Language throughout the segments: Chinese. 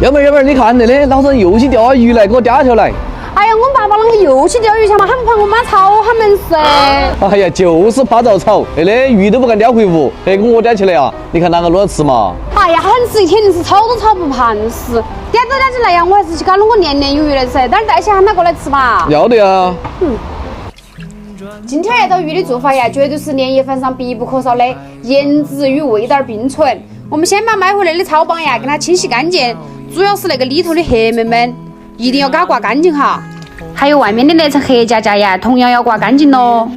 要妹儿，你看那的，老子又去钓下鱼来，给我钓条来。哎呀，我爸爸啷个又去钓鱼去嘛？还不怕我妈吵他们噻？哎呀，就是怕遭吵，那的鱼都不敢钓回屋，还跟我钓起来啊？你看哪个乱吃嘛？哎呀，狠死一天定是吵都吵不盘死。点走点起来呀，我还是去搞弄个年年有余的噻。等会带些喊他过来吃嘛。要得呀。今天这道鱼的做法呀，绝对是年夜饭上必不可少的颜值与味道并存。我们先把买回来的草蚌呀，给它清洗干净，主要是那个里头的黑霉们，一定要给它刮干净哈。还有外面的那层黑夹夹呀，同样要刮干净咯。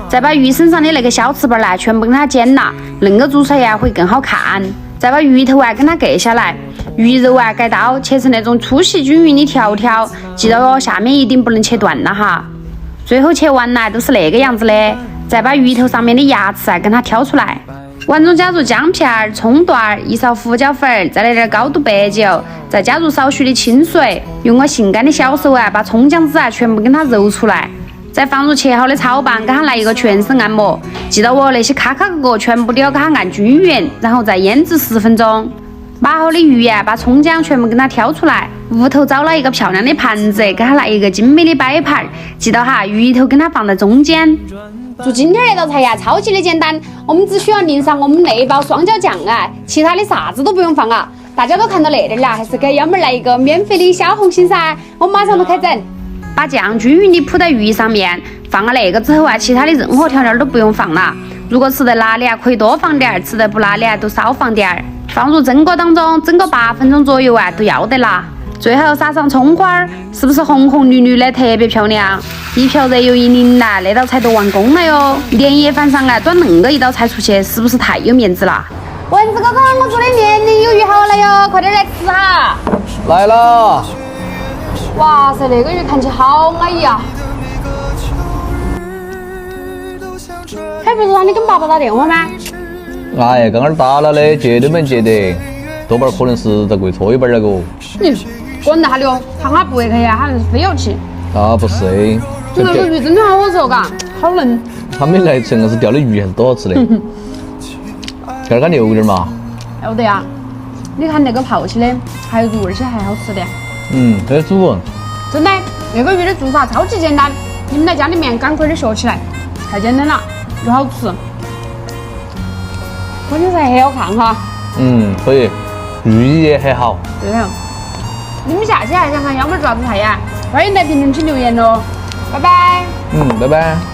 再把鱼身上的那个小刺瓣呢，全部给它剪了，恁个做出来呀会更好看。再把鱼头啊给它割下来，鱼肉啊改刀切成那种粗细均匀的条条，记得哦，下面一定不能切断了哈。最后切完呢都是那个样子的，再把鱼头上面的牙齿啊给它挑出来。碗中加入姜片、葱段、一勺胡椒粉，再来点高度白酒，再加入少许的清水，用我性感的小手啊把葱姜子啊全部给它揉出来，再放入切好的草蚌，给它来一个全身按摩。记得哦，那些咔咔个全部都要给它按均匀，然后再腌制10分钟。码好的鱼呀，把葱姜全部给它挑出来，屋头找了一个漂亮的盘子，给它来一个精美的摆盘。记得哈，鱼头跟它放在中间。做今天这道菜呀，超级的简单，我们只需要淋上我们那一包双椒酱啊，其他的啥子都不用放啊。大家都看到那点了，还是给幺妹儿来一个免费的小红心噻，我马上就开整。把酱均匀地铺在鱼上面，放了那个之后啊，其他的任何调料都不用放了。如果吃得辣的啊，可以多放点儿；吃得不辣的啊，都少放点儿。放入蒸锅当中，蒸个8分钟左右啊，都要得啦。最后撒上葱花儿，是不是红红绿绿的，特别漂亮？一瓢热油一淋啦，那道菜都完工了哟！年夜饭上啊，端恁个一道菜出去，是不是太有面子了？蚊子哥哥，我做的年年有余好了哟，快点来吃哈！来了。哇塞，那个鱼看起好安逸啊！还不是让你跟爸爸打电话吗？哎，刚刚打了的，接都没接得，多半可能是在跪搓衣板那个。你滚哪里哦？他不会去呀，他是非要去。啊，不是。那个鱼真的好好吃哦，嘎，好嫩。他们来吃硬是钓的鱼还是多好吃的。给点牛点嘛。要得呀，你看那个泡起的，还有肉，而且还好吃的。这煮。真的，那个鱼的做法超级简单，你们在家里面赶快的学起来，太简单了，又好吃，关键是还好看哈。可以，鱼也很好。对头。你们下期还想看幺妹儿做啥子菜呀？欢迎在评论区留言哦，拜拜。拜拜。